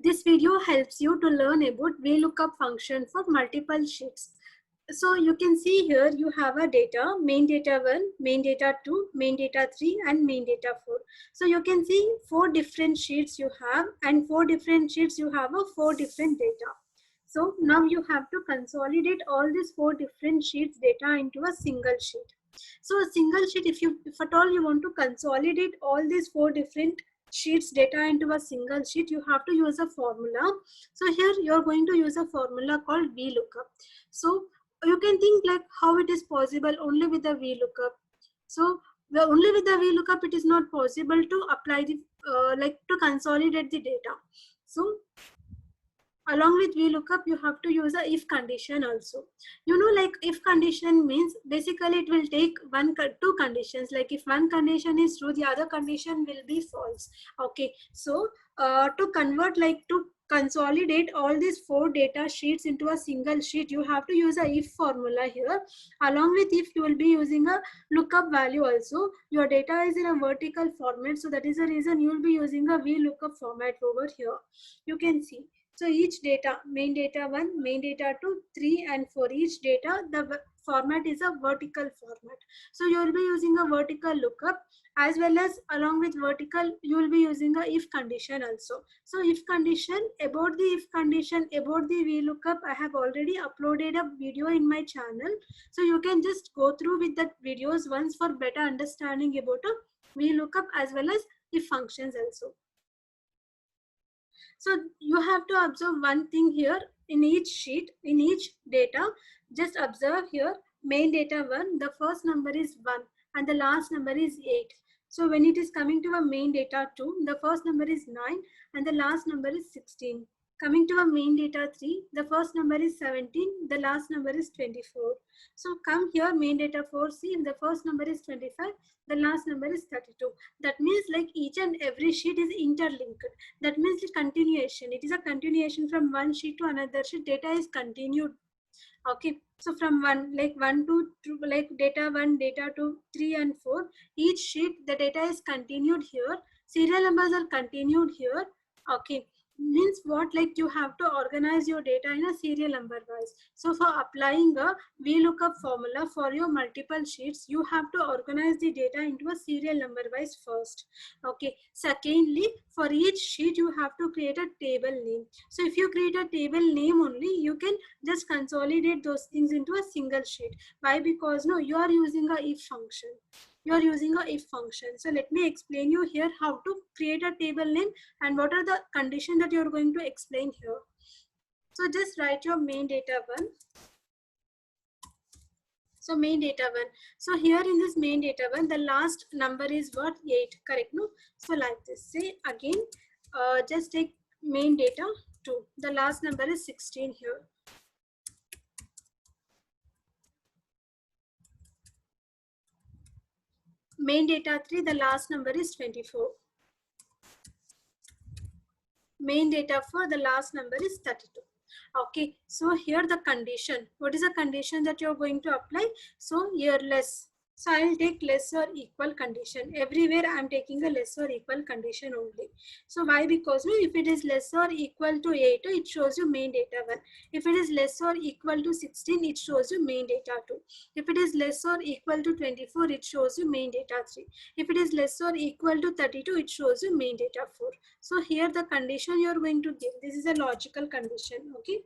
this video helps you to learn about VLOOKUP function for multiple sheets. So you can see here you have a data, main data 1, main data 2, main data 3 and main data 4. So you can see 4 different sheets you have, and 4 different sheets you have a 4 different data. So now you have to consolidate all these 4 different sheets data into a single sheet. So a single sheet, if at all you want to consolidate all these 4 different sheets data into a single sheet, you have to use a formula. So here you are going to use a formula called VLOOKUP. So you can think like how it is possible only with the VLOOKUP. So only with the VLOOKUP it is not possible to apply the like to consolidate the data. So along with VLOOKUP, you have to use a if condition also. You know, like if condition means basically it will take two conditions. Like if one condition is true, the other condition will be false. Okay, so to convert, like to consolidate all these 4 data sheets into a single sheet, you have to use a if formula here. Along with if, you will be using a lookup value also. Your data is in a vertical format, so that is the reason you will be using a VLOOKUP format over here. You can see. So each data, main data 1, main data 2, 3 and for each data, the format is a vertical format. So you will be using a vertical lookup, as well as along with vertical, you will be using a if condition also. So if condition, about the if condition, about the VLOOKUP, I have already uploaded a video in my channel. So you can just go through with the videos once for better understanding about a VLOOKUP as well as if functions also. So you have to observe one thing here in each sheet, in each data. Just observe here, main data 1, the first number is 1 and the last number is 8. So when it is coming to a main data 2, the first number is 9 and the last number is 16. Coming to a main data 3, the first number is 17, the last number is 24. So come here, main data 4, see the first number is 25, the last number is 32. That means like each and every sheet is interlinked. That means the continuation. It is a continuation from one sheet to another sheet. Data is continued. Okay. So from one to two, like data 1, data 2, 3 and 4. Each sheet, the data is continued here. Serial numbers are continued here. Okay. Means what, like you have to organize your data in a serial number wise. So for applying a VLOOKUP formula for your multiple sheets, you have to organize the data into a serial number wise first. Okay. Secondly, for each sheet you have to create a table name. So if you create a table name only, you can just consolidate those things into a single sheet. Why? Because no, you are using a if function. You are using a if function. So let me explain you here how to create a table name and what are the conditions that you are going to explain here. So just write your main data 1. So main data 1. So here in this main data 1, the last number is what? 8. Correct? No? So like this. Say again, just take main data 2. The last number is 16 here. Main data 3, the last number is 24. Main data 4, the last number is 32. Okay, so here the condition. What is the condition that you're going to apply? So here less. So I will take less or equal condition. Everywhere I am taking a less or equal condition only. So why? Because no, if it is less or equal to 8, it shows you main data 1. If it is less or equal to 16, it shows you main data 2. If it is less or equal to 24, it shows you main data 3. If it is less or equal to 32, it shows you main data 4. So here the condition you are going to give. This is a logical condition. Okay.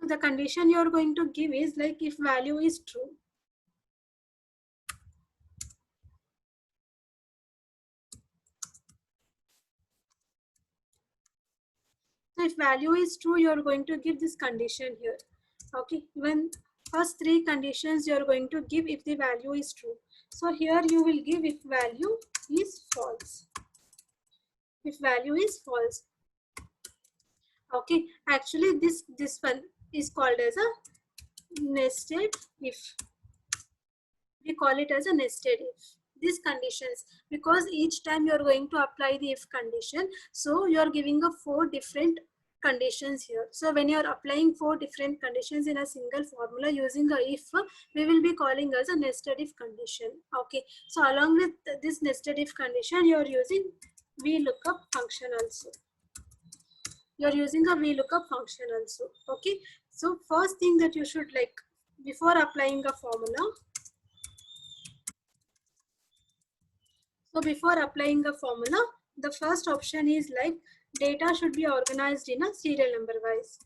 So the condition you are going to give is like if value is true. So if value is true, you are going to give this condition here. Okay. When first 3 conditions you are going to give if the value is true. So here you will give if value is false. If value is false. Okay. Actually this one is called as a nested if. We call it as a nested if. These conditions, because each time you are going to apply the if condition, so you are giving a 4 different conditions here. So when you are applying 4 different conditions in a single formula using a if, we will be calling as a nested if condition. Okay, so along with this nested if condition, you are using VLOOKUP function also. You're using a VLOOKUP function also. Okay. So first thing that you should like before applying a formula. So before applying a formula, the first option is like data should be organized in a serial number wise.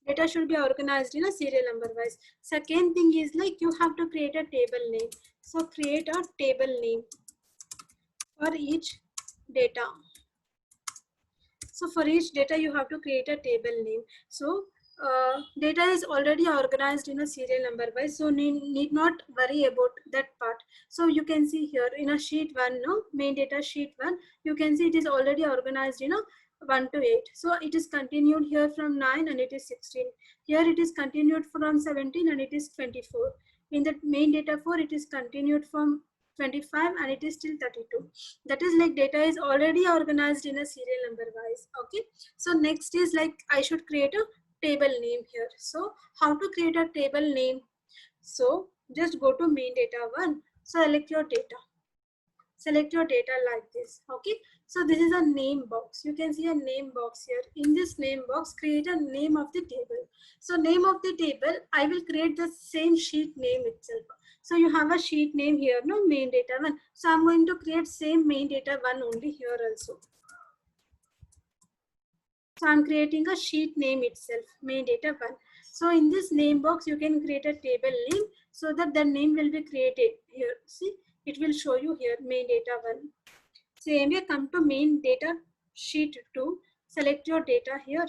Data should be organized in a serial number wise. Second thing is like you have to create a table name. So create a table name for each data. So for each data, you have to create a table name. So data is already organized in a serial number wise, so need not worry about that part. So you can see here in a sheet 1, no, main data sheet 1, you can see it is already organized in a 1 to 8. So it is continued here from 9 and it is 16. Here it is continued from 17 and it is 24. In the main data 4, it is continued from 25 and it is still 32. That is like data is already organized in a serial number wise. Okay. So next is like I should create a table name here. So how to create a table name? So just go to main data 1. Select your data. Select your data like this. Okay. So this is a name box. You can see a name box here. In this name box, create a name of the table. So name of the table, I will create the same sheet name itself. So you have a sheet name here, no, main data 1. So I'm going to create same main data 1 only here also. So I'm creating a sheet name itself, main data 1. So in this name box, you can create a table name so that the name will be created here. See, it will show you here main data 1. Same way, come to main data sheet 2, select your data here.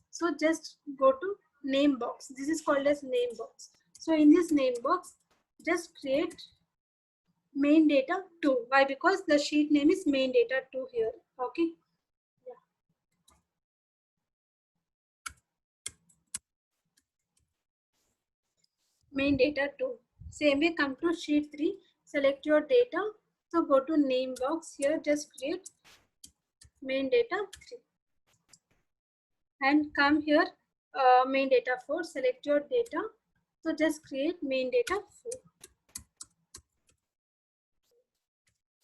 So just go to name box. This is called as name box. So in this name box, just create main data 2. Why? Because the sheet name is main data 2 here. Okay. Yeah. Main data 2. Same way, come to sheet 3, select your data. So go to name box here, just create main data 3. And come here, main data 4, select your data. So just create main data 4.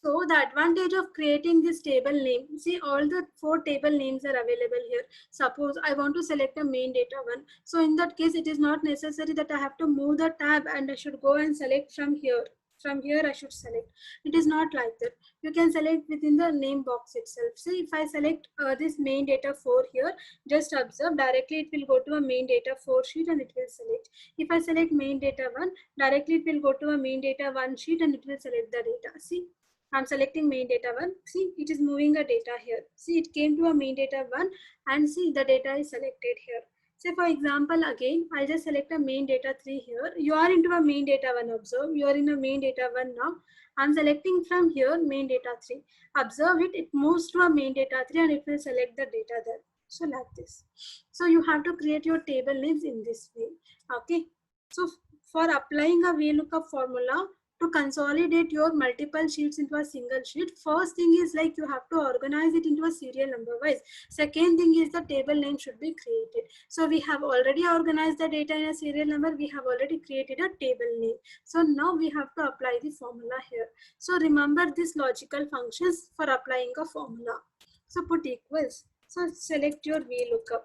So the advantage of creating this table name, see all the 4 table names are available here. Suppose I want to select a main data 1. So in that case, it is not necessary that I have to move the tab and I should go and select from here. From here I should select. It is not like that. You can select within the name box itself. See, if I select this main data 4 here, just observe directly it will go to a main data 4 sheet and it will select. If I select main data 1, directly it will go to a main data 1 sheet and it will select the data. See, I'm selecting main data 1. See, it is moving a data here. See, it came to a main data 1 and see the data is selected here. Say for example, again, I'll just select a main data 3 here. You are into a main data 1, observe. You are in a main data 1 now. I'm selecting from here main data 3. Observe it, it moves to a main data 3 and it will select the data there. So like this. So you have to create your table names in this way. Okay. So for applying a VLOOKUP formula, to consolidate your multiple sheets into a single sheet, first thing is like you have to organize it into a serial number wise. Second thing is the table name should be created. So we have already organized the data in a serial number. We have already created a table name. So now we have to apply the formula here. So remember these logical functions for applying a formula. So put equals. So select your VLOOKUP.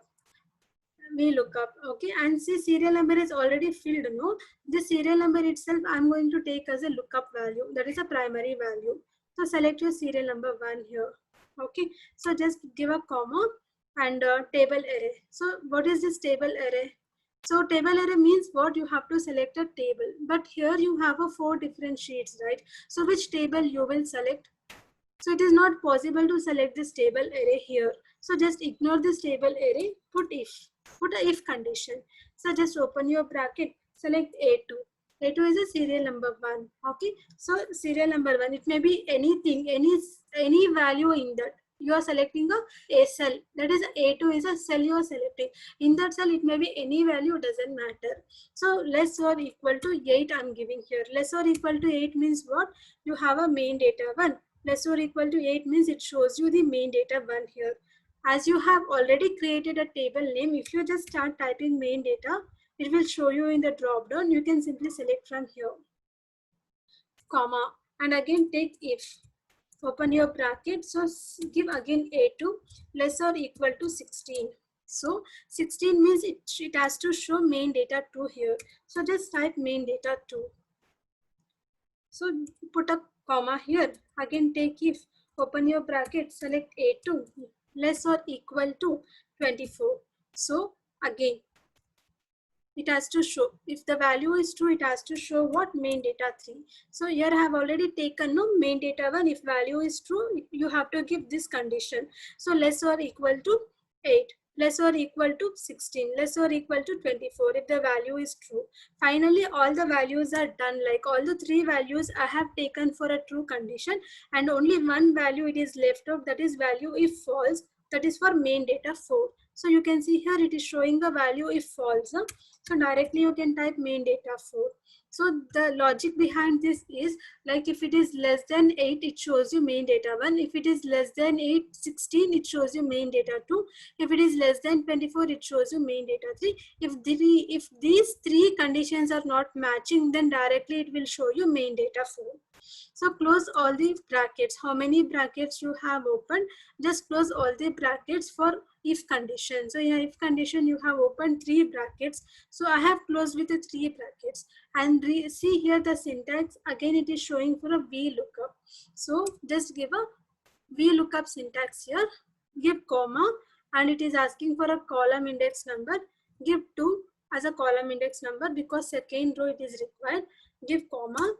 VLOOKUP, okay, and see serial number is already filled, no? This serial number itself I'm going to take as a lookup value, that is a primary value. So select your serial number 1 here, okay? So just give a comma and table array. So what is this table array? So table array means what? You have to select a table, but here you have a 4 different sheets, right? So which table you will select? So it is not possible to select this table array here. So just ignore this table array, put if. Put a if condition. So just open your bracket, select A2. A2 is a serial number 1. Okay. So serial number 1, it may be anything, any value in that. You are selecting a cell. That is A2 is a cell you are selecting. In that cell, it may be any value, doesn't matter. So less or equal to 8 I'm giving here. Less or equal to 8 means what? You have a main data 1. Less or equal to 8 means it shows you the main data 1 here. As you have already created a table name, if you just start typing main data, it will show you in the drop down. You can simply select from here. comma, and again take if. Open your bracket. So give again A2 less or equal to 16. So 16 means it has to show main data 2 here. So just type main data 2. So put a comma here. Again take if. Open your bracket. Select A2 less or equal to 24. So again it has to show, if the value is true, it has to show what main data 3. So here I have already taken no main data 1. If value is true, you have to give this condition. So less or equal to 8, less or equal to 16, less or equal to 24 if the value is true. Finally, all the values are done, like all the 3 values I have taken for a true condition, and only one value it is left out, that is value if false, that is for main data 4. So you can see here it is showing the value if false. So directly you can type main data 4. So the logic behind this is, like if it is less than 8, it shows you main data 1. If it is less than 8, 16, it shows you main data 2. If it is less than 24, it shows you main data 3. If these 3 conditions are not matching, then directly it will show you main data 4. So close all the brackets. How many brackets you have opened? Just close all the brackets for if condition. So in if condition you have opened 3 brackets. So I have closed with the 3 brackets. And see here the syntax. Again it is showing for a VLOOKUP. So just give a VLOOKUP syntax here. Give comma, and it is asking for a column index number. Give 2 as a column index number because second row it is required. Give comma,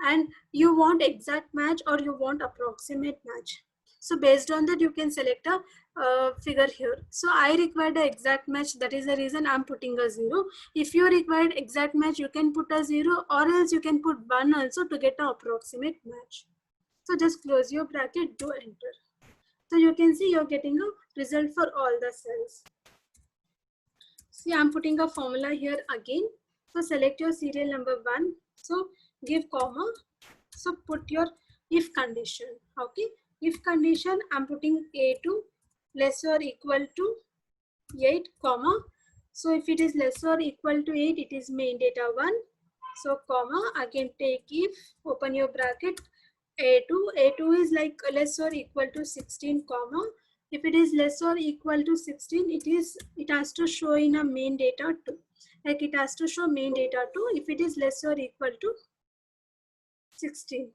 and you want exact match or you want approximate match. So based on that you can select a figure here. So I required the exact match, that is the reason I'm putting a 0. If you required exact match, you can put a 0, or else you can put 1 also to get an approximate match. So just close your bracket, do enter. So you can see you're getting a result for all the cells. See, I'm putting a formula here again. So select your serial number 1. So give comma. So put your if condition. Okay. If condition, I'm putting A2 less or equal to 8, comma. So if it is less or equal to 8, it is main data 1. So comma, again take if, open your bracket, A2 is like less or equal to 16, comma. If it is less or equal to 16, it has to show in a main data 2. Like it has to show main data 2 if it is less or equal to 16.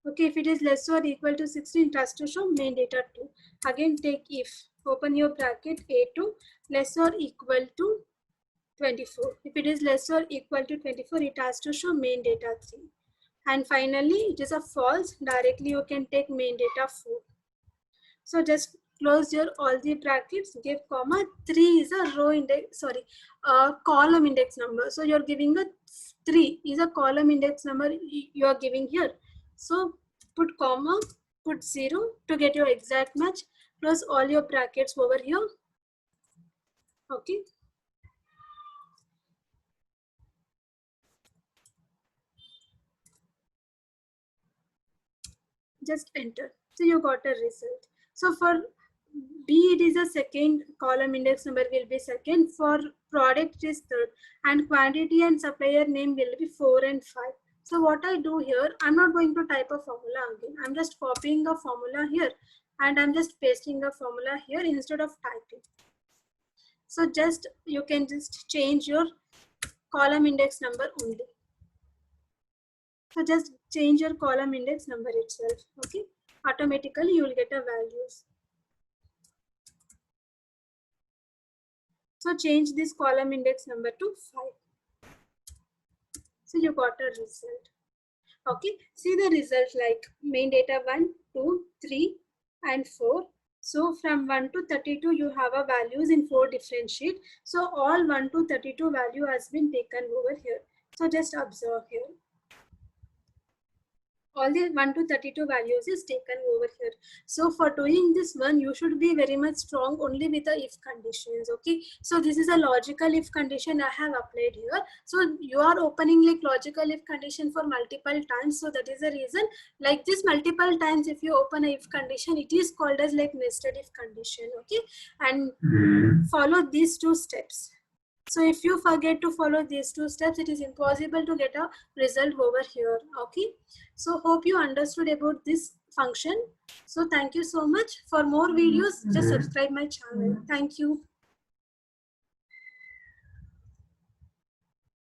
Okay, if it is less or equal to 16, it has to show main data 2. Again take if, open your bracket, A2 less or equal to 24. If it is less or equal to 24, it has to show main data 3. And finally, it is a false. Directly you can take main data 4. So just close your all the brackets, give comma. 3 is a row index, sorry, column index number. So you're giving a 3 is a column index number you are giving here. So put comma, put 0 to get your exact match. Close all your brackets over here. Okay. Just enter. So you got a result. So for B, it is a second, column index number will be second. For product, it is third, and quantity and supplier name will be 4 and 5. So what I do here, I'm not going to type a formula again. I'm just copying a formula here, and I'm just pasting a formula here instead of typing. So just you can just change your column index number only. So just change your column index number itself. Okay, automatically you will get a values. So change this column index number to 5. So you got a result. Okay, see the result like main data 1, 2, 3 and 4. So from 1 to 32 you have a values in 4 different sheets. So all 1 to 32 value has been taken over here. So just observe here. All the 1 to 32 values is taken over here. So for doing this one, you should be very much strong only with the if conditions. Okay, so this is a logical if condition I have applied here. So you are opening like logical if condition for multiple times. So that is the reason, like this multiple times if you open a if condition, it is called as like nested if condition. Okay, and follow these 2 steps. So if you forget to follow these 2 steps, it is impossible to get a result over here. Okay. So hope you understood about this function. So thank you so much. For more videos, just subscribe my channel. Thank you.